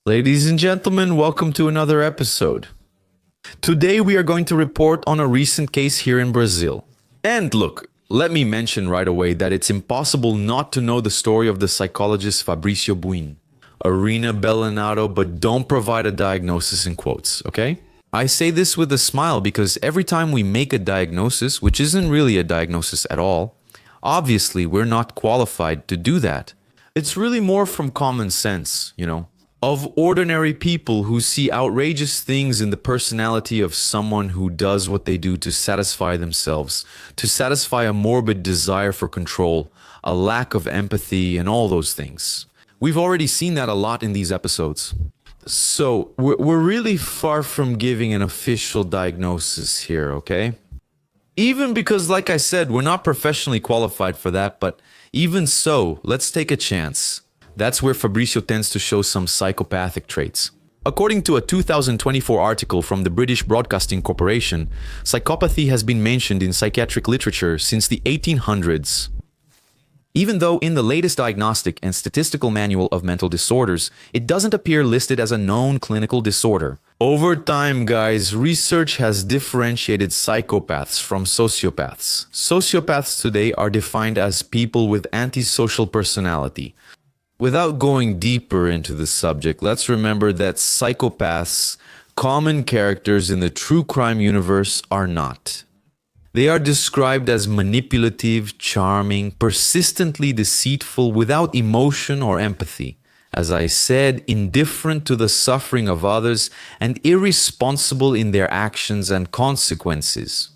Ladies and gentlemen, welcome to another episode. Today we are going to report on a recent case here in Brazil. And look, let me mention right away that it's impossible not to know the story of the psychologist Fabrício Buin. Arena Bellanado, but don't provide a diagnosis in quotes, okay? I say this with a smile because every time we make a diagnosis, which isn't really a diagnosis at all, obviously we're not qualified to do that. It's really more from common sense, of ordinary people who see outrageous things in the personality of someone who does what they do to satisfy themselves, to satisfy a morbid desire for control, a lack of empathy, and all those things. We've already seen that a lot in these episodes. So, we're really far from giving an official diagnosis here, okay? Even because, like I said, we're not professionally qualified for that, but even so, let's take a chance. That's where Fabrício tends to show some psychopathic traits. According to a 2024 article from the British Broadcasting Corporation, psychopathy has been mentioned in psychiatric literature since the 1800s. Even though in the latest Diagnostic and Statistical Manual of Mental Disorders, it doesn't appear listed as a known clinical disorder. Over time, guys, research has differentiated psychopaths from sociopaths. Sociopaths today are defined as people with antisocial personality. Without going deeper into the subject, let's remember that psychopaths, common characters in the true crime universe, are not. They are described as manipulative, charming, persistently deceitful, without emotion or empathy. As I said, indifferent to the suffering of others and irresponsible in their actions and consequences.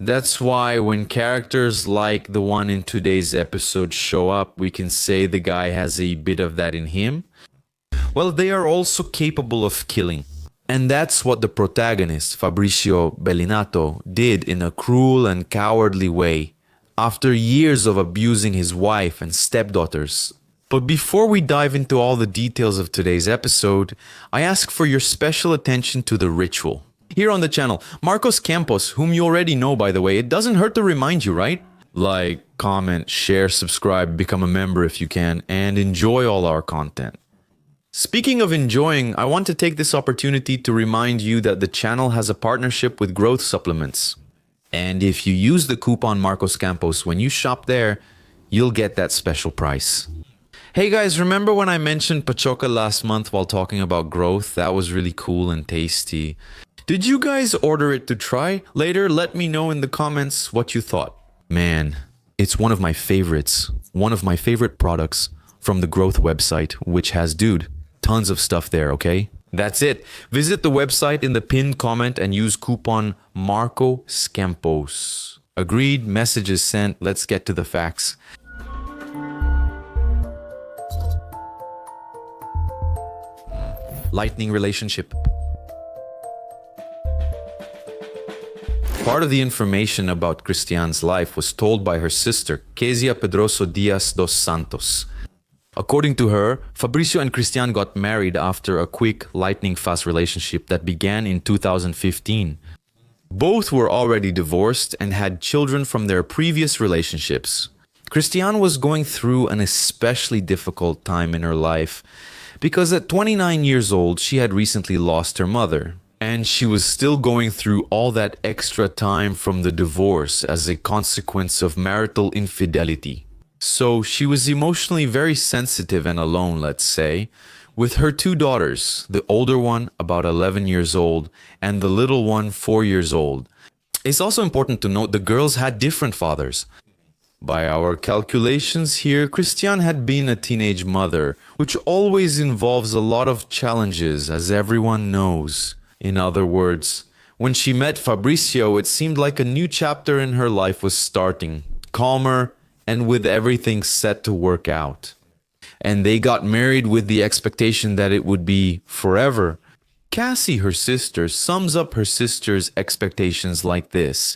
That's why when characters like the one in today's episode show up, we can say the guy has a bit of that in him. Well, they are also capable of killing. And that's what the protagonist, Fabrício Bellanado, did in a cruel and cowardly way, after years of abusing his wife and stepdaughters. But before we dive into all the details of today's episode, I ask for your special attention to the ritual. Here on the channel, Marcos Campos, whom you already know by the way, it doesn't hurt to remind you, right? Like, comment, share, subscribe, become a member if you can, and enjoy all our content. Speaking of enjoying, I want to take this opportunity to remind you that the channel has a partnership with Growth Supplements. And if you use the coupon Marcos Campos when you shop there, you'll get that special price. Hey guys, remember when I mentioned pachoca last month while talking about growth? That was really cool and tasty. Did you guys order it to try? Later, let me know in the comments what you thought. Man, it's one of my favorites. One of my favorite products from the Growth website, which has, tons of stuff there, okay? That's it. Visit the website in the pinned comment and use coupon Marcos Campos. Agreed, messages sent. Let's get to the facts. Lightning relationship. Part of the information about Cristiane's life was told by her sister, Kezia Pedroso Dias dos Santos. According to her, Fabrício and Cristiane got married after a quick, lightning-fast relationship that began in 2015. Both were already divorced and had children from their previous relationships. Cristiane was going through an especially difficult time in her life because at 29 years old, she had recently lost her mother. And she was still going through all that extra time from the divorce as a consequence of marital infidelity. So she was emotionally very sensitive and alone, let's say, with her two daughters, the older one about 11 years old and the little one 4 years old. It's also important to note the girls had different fathers. By our calculations here, Cristiane had been a teenage mother, which always involves a lot of challenges, as everyone knows. In other words, when she met Fabrício, it seemed like a new chapter in her life was starting, calmer and with everything set to work out. And they got married with the expectation that it would be forever. Cassie, her sister, sums up her sister's expectations like this.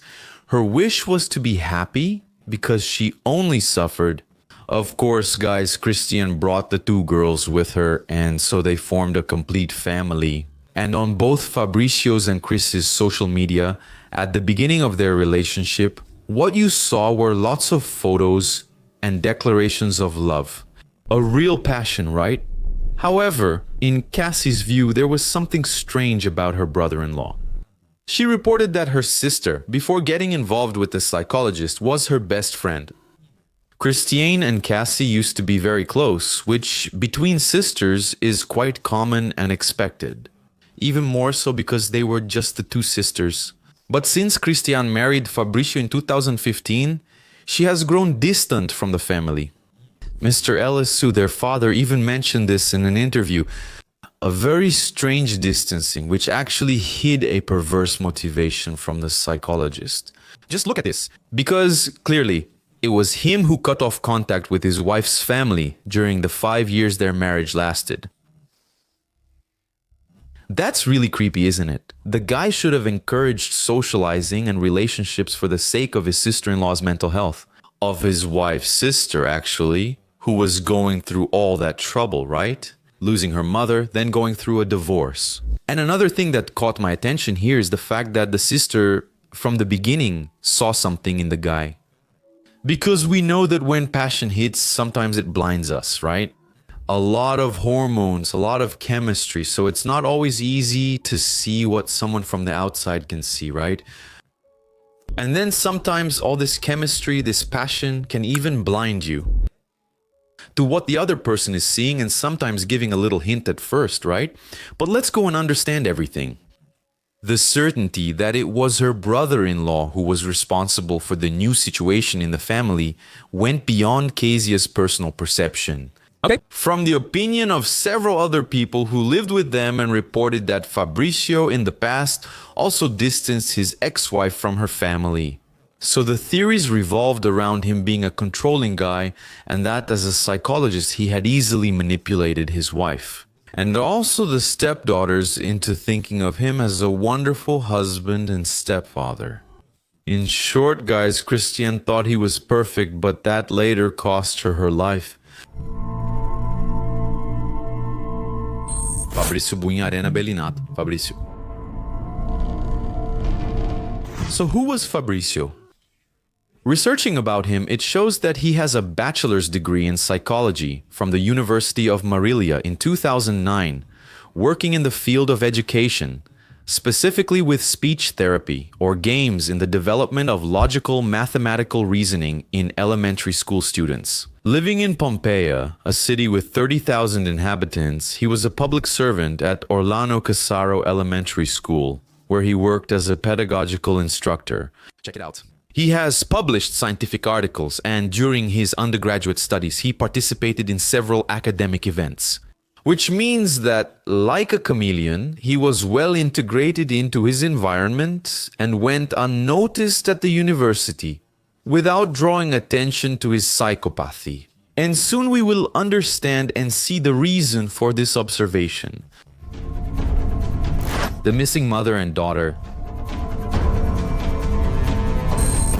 Her wish was to be happy because she only suffered. Of course, guys, Cristiane brought the two girls with her, and so they formed a complete family. And on both Fabrício's and Chris's social media, at the beginning of their relationship, what you saw were lots of photos and declarations of love. A real passion, right? However, in Cassie's view, there was something strange about her brother-in-law. She reported that her sister, before getting involved with the psychologist, was her best friend. Cristiane and Cassie used to be very close, which between sisters is quite common and expected. Even more so because they were just the two sisters. But since Cristiane married Fabrício in 2015, she has grown distant from the family. Mr. Ellisu, their father, even mentioned this in an interview. A very strange distancing, which actually hid a perverse motivation from the psychologist. Just look at this. Because, clearly, it was him who cut off contact with his wife's family during the 5 years their marriage lasted. That's really creepy, isn't it? The guy should have encouraged socializing and relationships for the sake of his sister-in-law's mental health. Of his wife's sister, actually, who was going through all that trouble, right? Losing her mother, then going through a divorce. And another thing that caught my attention here is the fact that the sister, from the beginning, saw something in the guy. Because we know that when passion hits, sometimes it blinds us, right? A lot of hormones, a lot of chemistry, so it's not always easy to see what someone from the outside can see, right? And then sometimes all this chemistry, this passion can even blind you to what the other person is seeing and sometimes giving a little hint at first, right? But let's go and understand everything. The certainty that it was her brother-in-law who was responsible for the new situation in the family went beyond Kezia's personal perception. Okay. From the opinion of several other people who lived with them and reported that Fabrício in the past also distanced his ex-wife from her family. So the theories revolved around him being a controlling guy and that as a psychologist he had easily manipulated his wife. And also the stepdaughters into thinking of him as a wonderful husband and stepfather. In short, guys, Cristiane thought he was perfect, but that later cost her her life. Fabrício Bunha Arena Belinato. Fabrício. So who was Fabrício? Researching about him, it shows that he has a bachelor's degree in psychology from the University of Marília in 2009, working in the field of education, specifically with speech therapy or games in the development of logical mathematical reasoning in elementary school students. Living in Pompeia, a city with 30,000 inhabitants, he was a public servant at Orlando Casaro Elementary School, where he worked as a pedagogical instructor. Check it out. He has published scientific articles, and during his undergraduate studies, he participated in several academic events. Which means that, like a chameleon, he was well integrated into his environment and went unnoticed at the university, without drawing attention to his psychopathy. And soon we will understand and see the reason for this observation. The missing mother and daughter.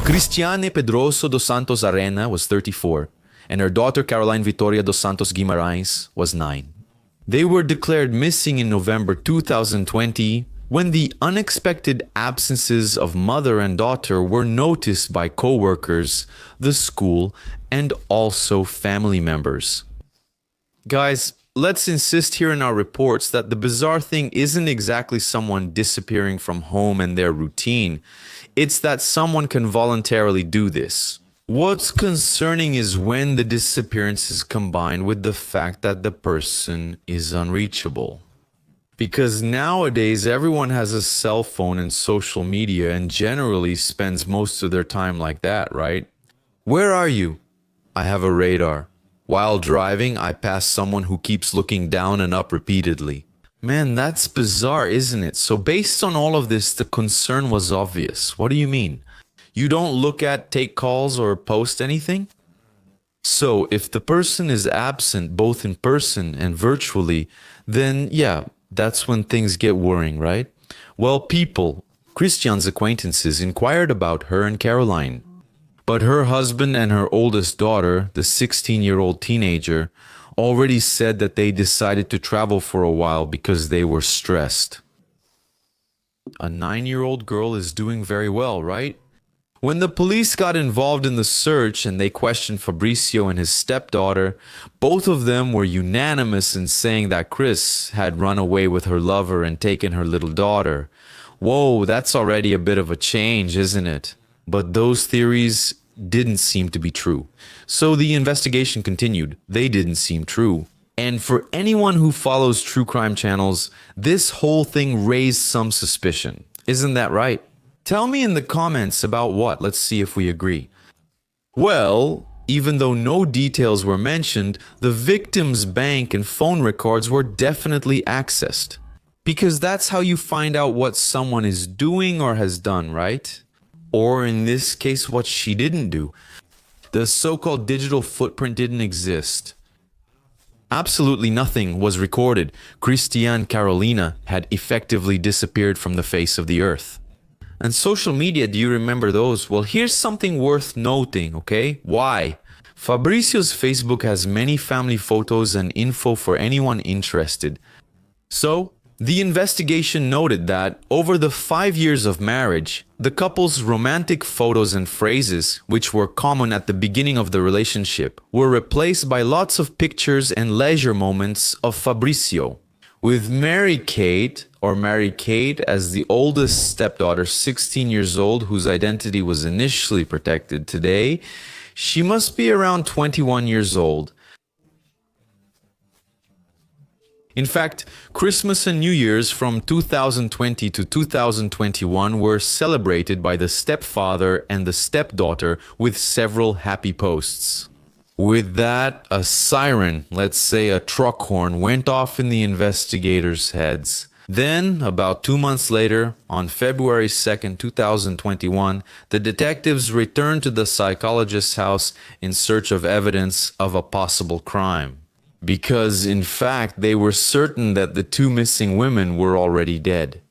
Cristiane Pedroso dos Santos Arena was 34, and her daughter Caroline Vitoria dos Santos Guimarães was 9. They were declared missing in November 2020 when the unexpected absences of mother and daughter were noticed by co-workers, the school, and also family members. Guys, let's insist here in our reports that the bizarre thing isn't exactly someone disappearing from home and their routine. It's that someone can voluntarily do this. What's concerning is when the disappearance is combined with the fact that the person is unreachable. Because nowadays everyone has a cell phone and social media and generally spends most of their time like that, right? Where are you? I have a radar. While driving, I pass someone who keeps looking down and up repeatedly. Man, that's bizarre, isn't it? So based on all of this, the concern was obvious. What do you mean? You don't look at, take calls, or post anything? So if the person is absent both in person and virtually, then yeah, that's when things get worrying, right? Well, people, Cristiane's acquaintances, inquired about her and Caroline. But her husband and her oldest daughter, the 16-year-old teenager, already said that they decided to travel for a while because they were stressed. A 9-year-old girl is doing very well, right? When the police got involved in the search and they questioned Fabrício and his stepdaughter, both of them were unanimous in saying that Chris had run away with her lover and taken her little daughter. Whoa, that's already a bit of a change, isn't it? But those theories didn't seem to be true. So the investigation continued. They didn't seem true. And for anyone who follows true crime channels, this whole thing raised some suspicion. Isn't that right? Tell me in the comments about what. Let's see if we agree. Well, even though no details were mentioned, the victim's bank and phone records were definitely accessed. Because that's how you find out what someone is doing or has done, right? Or in this case, what she didn't do. The so-called digital footprint didn't exist. Absolutely nothing was recorded. Cristiane Carolina had effectively disappeared from the face of the earth. And social media, do you remember those? Well, here's something worth noting, okay? Why? Fabrício's Facebook has many family photos and info for anyone interested. So, the investigation noted that over the 5 years of marriage, the couple's romantic photos and phrases, which were common at the beginning of the relationship, were replaced by lots of pictures and leisure moments of Fabrício. With Mary Kate as the oldest stepdaughter, 16 years old, whose identity was initially protected today, she must be around 21 years old. In fact, Christmas and New Year's from 2020 to 2021 were celebrated by the stepfather and the stepdaughter with several happy posts. With that, a siren, let's say a truck horn, went off in the investigators' heads. Then, about 2 months later, on February 2nd, 2021, the detectives returned to the psychologist's house in search of evidence of a possible crime. Because, in fact, they were certain that the two missing women were already dead.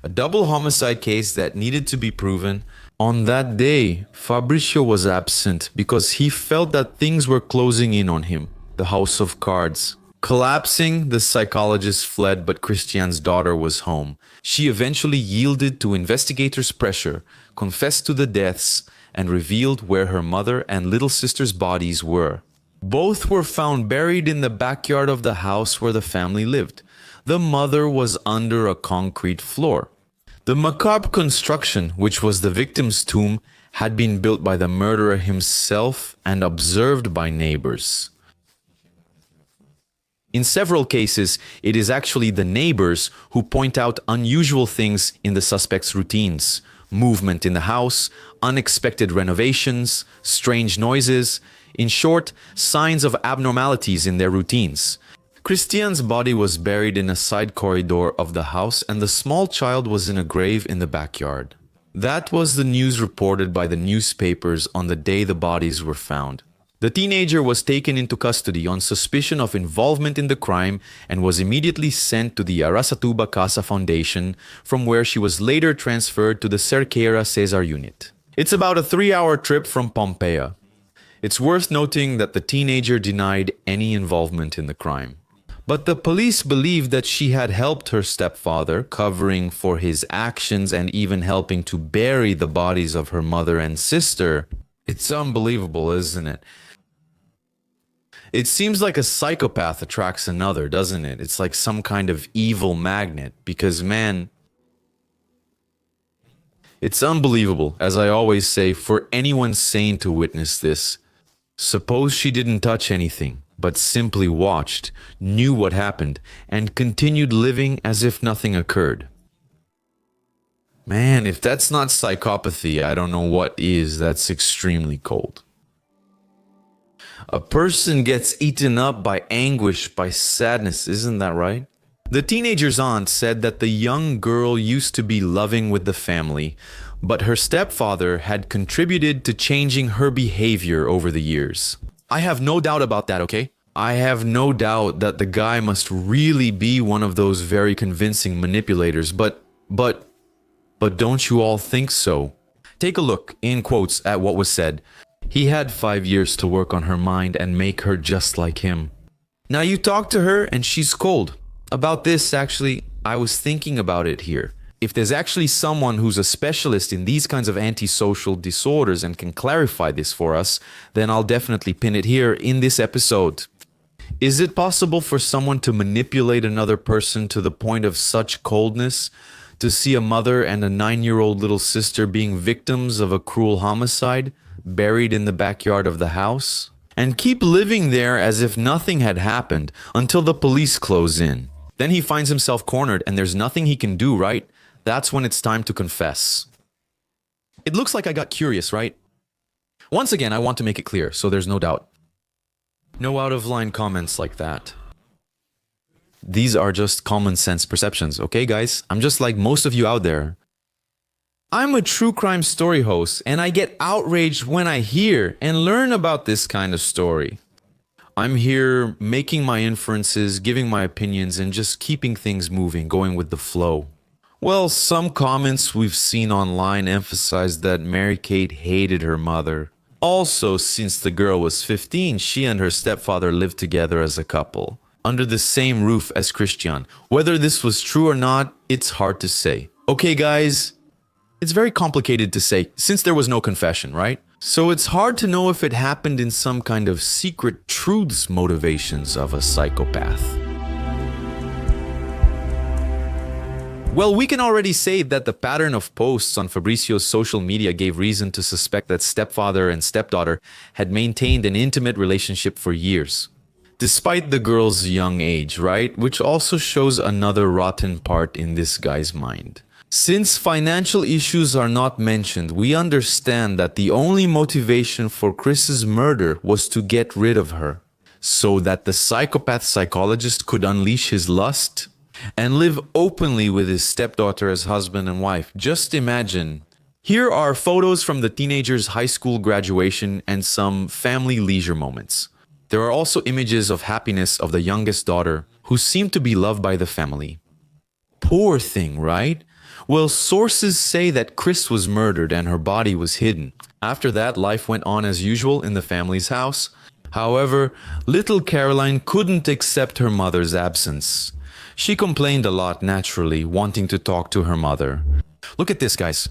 A double homicide case that needed to be proven. On that day, Fabrício was absent because he felt that things were closing in on him, the house of cards. Collapsing, the psychologist fled, but Cristiane's daughter was home. She eventually yielded to investigators' pressure, confessed to the deaths, and revealed where her mother and little sister's bodies were. Both were found buried in the backyard of the house where the family lived. The mother was under a concrete floor. The macabre construction, which was the victim's tomb, had been built by the murderer himself and observed by neighbors. In several cases, it is actually the neighbors who point out unusual things in the suspect's routines: movement in the house, unexpected renovations, strange noises, in short, signs of abnormalities in their routines. Cristiane's body was buried in a side corridor of the house, and the small child was in a grave in the backyard. That was the news reported by the newspapers on the day the bodies were found. The teenager was taken into custody on suspicion of involvement in the crime and was immediately sent to the Aracatuba Casa Foundation, from where she was later transferred to the Cerqueira Cesar unit. It's about a 3-hour trip from Pompeia. It's worth noting that the teenager denied any involvement in the crime. But the police believed that she had helped her stepfather, covering for his actions and even helping to bury the bodies of her mother and sister. It's unbelievable, isn't it? It seems like a psychopath attracts another, doesn't it? It's like some kind of evil magnet, because man, it's unbelievable, as I always say, for anyone sane to witness this. Suppose she didn't touch anything, but simply watched, knew what happened, and continued living as if nothing occurred. Man, if that's not psychopathy, I don't know what is. That's extremely cold. A person gets eaten up by anguish, by sadness, isn't that right? The teenager's aunt said that the young girl used to be loving with the family, but her stepfather had contributed to changing her behavior over the years. I have no doubt about that, okay? I have no doubt that the guy must really be one of those very convincing manipulators, but don't you all think so? Take a look, in quotes, at what was said. He had 5 years to work on her mind and make her just like him. Now you talk to her and she's cold. About this, actually, I was thinking about it here. if there's actually someone who's a specialist in these kinds of antisocial disorders and can clarify this for us, then I'll definitely pin it here in this episode. Is it possible for someone to manipulate another person to the point of such coldness, to see a mother and a 9-year-old little sister being victims of a cruel homicide, buried in the backyard of the house, and keep living there as if nothing had happened until the police close in? Then he finds himself cornered and there's nothing he can do, right? That's when it's time to confess. It looks like I got curious, right? Once again, I want to make it clear, so there's no doubt. No out-of-line comments like that. These are just common sense perceptions, okay guys? I'm just like most of you out there. I'm a true crime story host, and I get outraged when I hear and learn about this kind of story. I'm here making my inferences, giving my opinions, and just keeping things moving, going with the flow. Well, some comments we've seen online emphasize that Mary-Kate hated her mother. Also, since the girl was 15, she and her stepfather lived together as a couple, under the same roof as Cristiane. Whether this was true or not, it's hard to say. Okay guys, it's very complicated to say, since there was no confession, right? So it's hard to know if it happened in some kind of secret truths motivations of a psychopath. Well, we can already say that the pattern of posts on Fabricio's social media gave reason to suspect that stepfather and stepdaughter had maintained an intimate relationship for years, despite the girl's young age, right? Which also shows another rotten part in this guy's mind. Since financial issues are not mentioned, we understand that the only motivation for Chris's murder was to get rid of her, so that the psychologist could unleash his lust and live openly with his stepdaughter as husband and wife. Just imagine. Here are photos from the teenager's high school graduation and some family leisure moments. There are also images of happiness of the youngest daughter, who seemed to be loved by the family. Poor thing, right? Well, sources say that Chris was murdered and her body was hidden. After that, life went on as usual in the family's house. However, little Caroline couldn't accept her mother's absence. She complained a lot, naturally, wanting to talk to her mother. Look at this, guys.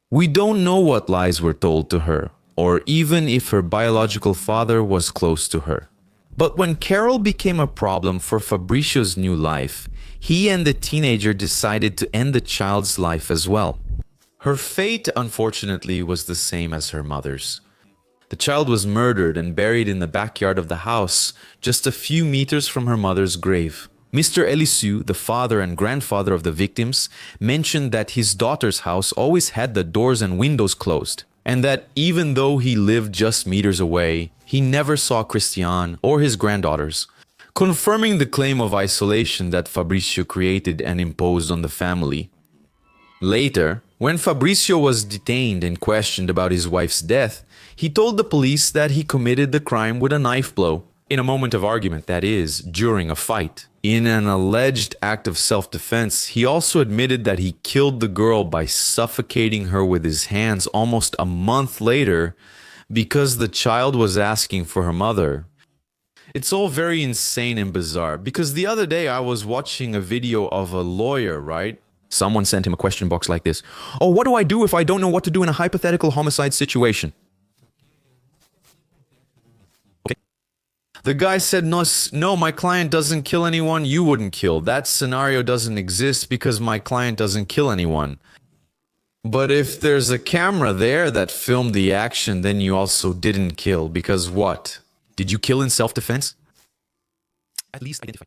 We don't know what lies were told to her, or even if her biological father was close to her. But when Carol became a problem for Fabricio's new life, he and the teenager decided to end the child's life as well. Her fate, unfortunately, was the same as her mother's. The child was murdered and buried in the backyard of the house, just a few meters from her mother's grave. Mr. Eliseu, the father and grandfather of the victims, mentioned that his daughter's house always had the doors and windows closed, and that even though he lived just meters away, he never saw Cristiane or his granddaughters, confirming the claim of isolation that Fabrício created and imposed on the family. Later, when Fabrício was detained and questioned about his wife's death, he told the police that he committed the crime with a knife blow. In a moment of argument, that is, during a fight. In an alleged act of self-defense, he also admitted that he killed the girl by suffocating her with his hands almost a month later because the child was asking for her mother. It's all very insane and bizarre, because the other day I was watching a video of a lawyer, right? Someone sent him a question box like this. Oh, what do I do if I don't know what to do in a hypothetical homicide situation? The guy said, no, my client doesn't kill anyone you wouldn't kill. That scenario doesn't exist because my client doesn't kill anyone. But if there's a camera there that filmed the action, then you also didn't kill, because what? Did you kill in self-defense? At least identify.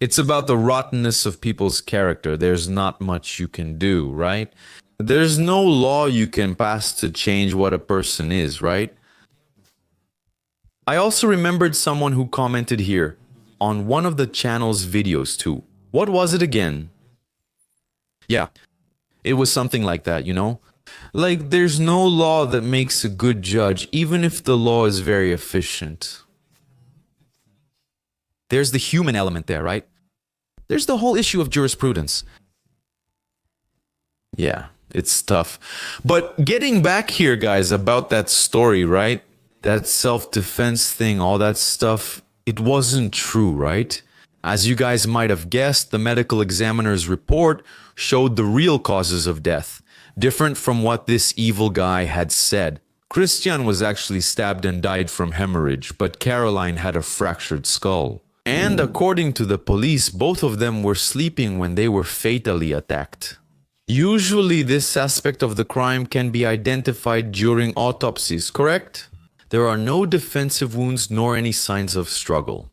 It's about the rottenness of people's character. There's not much you can do, right? There's no law you can pass to change what a person is, right? I also remembered someone who commented here on one of the channel's videos too. What was it again? Yeah, it was something like that, you know? Like, there's no law that makes a good judge, even if the law is very efficient. There's the human element there, right? There's the whole issue of jurisprudence. Yeah, it's tough. But getting back here, guys, about that story, right? That self-defense thing, all that stuff, it wasn't true, right? As you guys might have guessed, the medical examiner's report showed the real causes of death, different from what this evil guy had said. Cristiane was actually stabbed and died from hemorrhage, but Caroline had a fractured skull. And according to the police, both of them were sleeping when they were fatally attacked. Usually, this aspect of the crime can be identified during autopsies, correct? There are no defensive wounds nor any signs of struggle.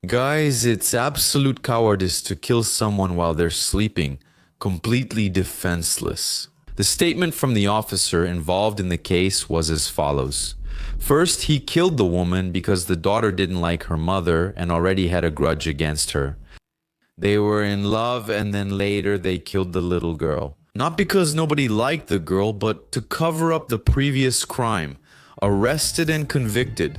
Guys, it's absolute cowardice to kill someone while they're sleeping, completely defenseless. The statement from the officer involved in the case was as follows. First, he killed the woman because the daughter didn't like her mother and already had a grudge against her. They were in love and then later they killed the little girl. Not because nobody liked the girl, but to cover up the previous crime. Arrested and convicted.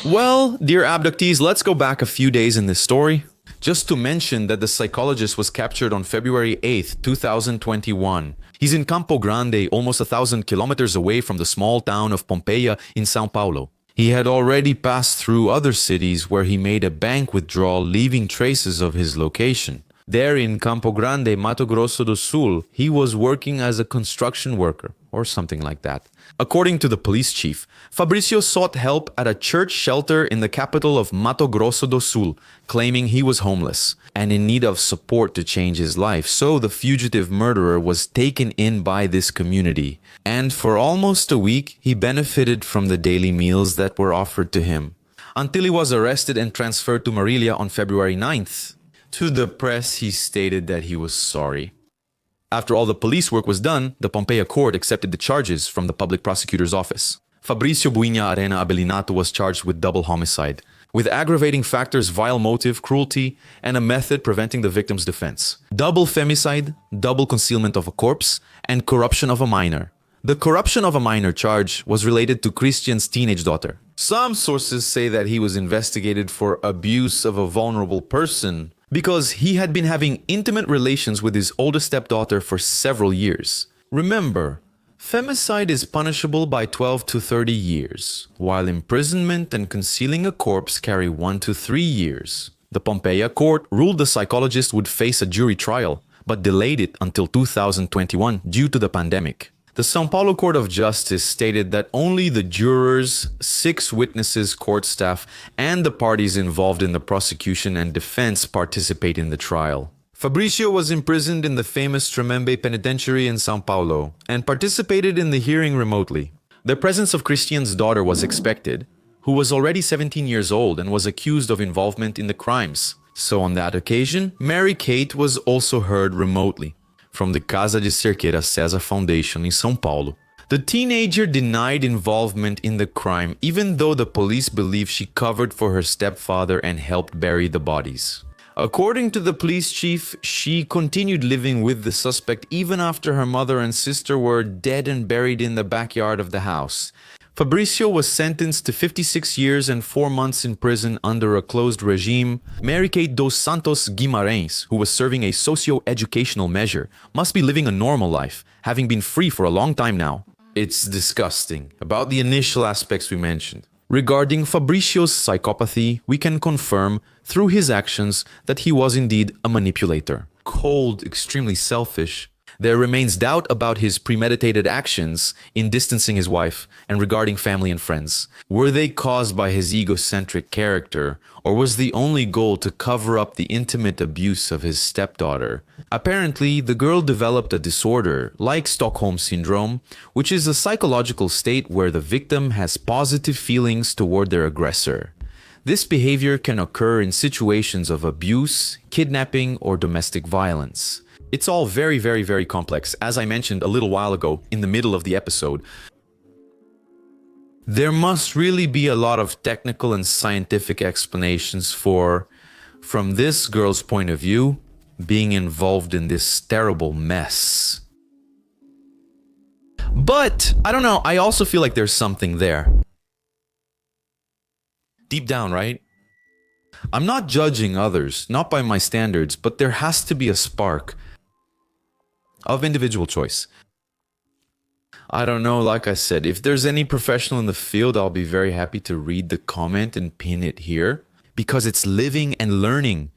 Well, dear abductees, let's go back a few days in this story. Just to mention that the psychologist was captured on February 8th, 2021. He's in Campo Grande, almost 1,000 kilometers away from the small town of Pompeia in São Paulo. He had already passed through other cities where he made a bank withdrawal, leaving traces of his location. There in Campo Grande, Mato Grosso do Sul, he was working as a construction worker, or something like that. According to the police chief, Fabrício sought help at a church shelter in the capital of Mato Grosso do Sul, claiming he was homeless and in need of support to change his life. So the fugitive murderer was taken in by this community. And for almost a week, he benefited from the daily meals that were offered to him, until he was arrested and transferred to Marília on February 9th. To the press, he stated that he was sorry. After all the police work was done, the Pompeia court accepted the charges from the public prosecutor's office. Fabrício Buinha Arena Abelinato was charged with double homicide, with aggravating factors vile motive, cruelty, and a method preventing the victim's defense. Double femicide, double concealment of a corpse, and corruption of a minor. The corruption of a minor charge was related to Cristiane's teenage daughter. Some sources say that he was investigated for abuse of a vulnerable person because he had been having intimate relations with his oldest stepdaughter for several years. Remember, femicide is punishable by 12 to 30 years, while imprisonment and concealing a corpse carry 1 to 3 years. The Pompeia court ruled the psychologist would face a jury trial, but delayed it until 2021 due to the pandemic. The São Paulo Court of Justice stated that only the jurors, 6 witnesses, court staff, and the parties involved in the prosecution and defense participate in the trial. Fabrício was imprisoned in the famous Tremembe Penitentiary in São Paulo and participated in the hearing remotely. The presence of Cristiane's daughter was expected, who was already 17 years old and was accused of involvement in the crimes. So on that occasion, Mary Kate was also heard remotely from the Casa de Cerqueira César Foundation in São Paulo. The teenager denied involvement in the crime, even though the police believe she covered for her stepfather and helped bury the bodies. According to the police chief, she continued living with the suspect even after her mother and sister were dead and buried in the backyard of the house. Fabrício was sentenced to 56 years and 4 months in prison under a closed regime. Mary Kate dos Santos Guimarães, who was serving a socio-educational measure, must be living a normal life, having been free for a long time now. It's disgusting. About the initial aspects we mentioned. Regarding Fabrício's psychopathy, we can confirm through his actions that he was indeed a manipulator. Cold, extremely selfish. There remains doubt about his premeditated actions in distancing his wife and regarding family and friends. Were they caused by his egocentric character, or was the only goal to cover up the intimate abuse of his stepdaughter? Apparently, the girl developed a disorder like Stockholm Syndrome, which is a psychological state where the victim has positive feelings toward their aggressor. This behavior can occur in situations of abuse, kidnapping, or domestic violence. It's all very, very, very complex, as I mentioned a little while ago in the middle of the episode. There must really be a lot of technical and scientific explanations for, from this girl's point of view, being involved in this terrible mess. But, I don't know, I also feel like there's something there. Deep down, right? I'm not judging others, not by my standards, but there has to be a spark of individual choice. I don't know, like I said, if there's any professional in the field, I'll be very happy to read the comment and pin it here because it's living and learning.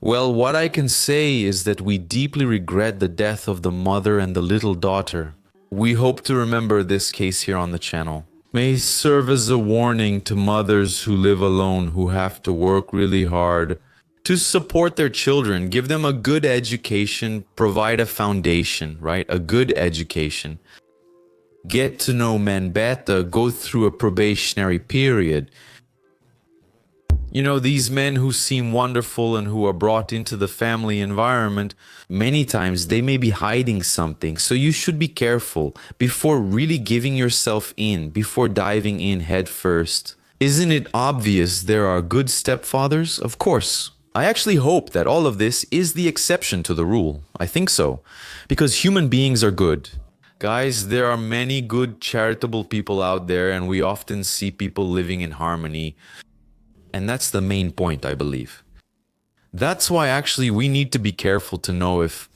Well, what I can say is that we deeply regret the death of the mother and the little daughter. We hope to remember this case here on the channel. May serve as a warning to mothers who live alone, who have to work really hard to support their children, give them a good education, provide a foundation, right? A good education. Get to know men better, go through a probationary period. You know, these men who seem wonderful and who are brought into the family environment, many times they may be hiding something. So you should be careful before really giving yourself in, before diving in head first. Isn't it obvious there are good stepfathers? Of course. I actually hope that all of this is the exception to the rule. I think so. Because human beings are good. Guys, there are many good charitable people out there, and we often see people living in harmony. And that's the main point, I believe. That's why actually we need to be careful to know if...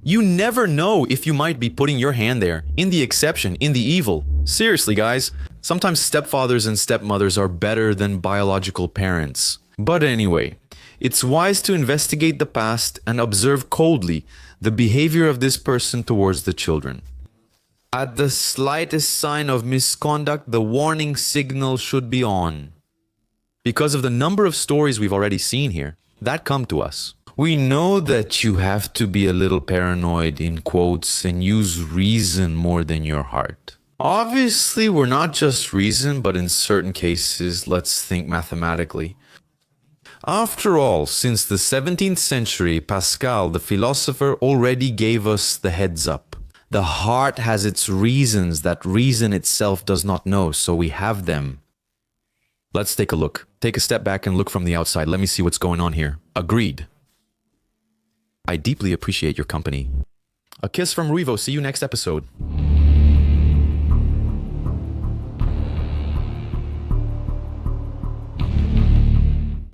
You never know if you might be putting your hand there, in the exception, in the evil. Seriously, guys, sometimes stepfathers and stepmothers are better than biological parents. But anyway, it's wise to investigate the past and observe coldly the behavior of this person towards the children. At the slightest sign of misconduct, the warning signal should be on. Because of the number of stories we've already seen here that come to us. We know that you have to be a little paranoid, in quotes, and use reason more than your heart. Obviously, we're not just reason, but in certain cases, let's think mathematically. After all, since the 17th century, Pascal, the philosopher, already gave us the heads up. The heart has its reasons that reason itself does not know, so we have them. Let's take a look. Take a step back and look from the outside. Let me see what's going on here. Agreed. I deeply appreciate your company. A kiss from Rivo. See you next episode.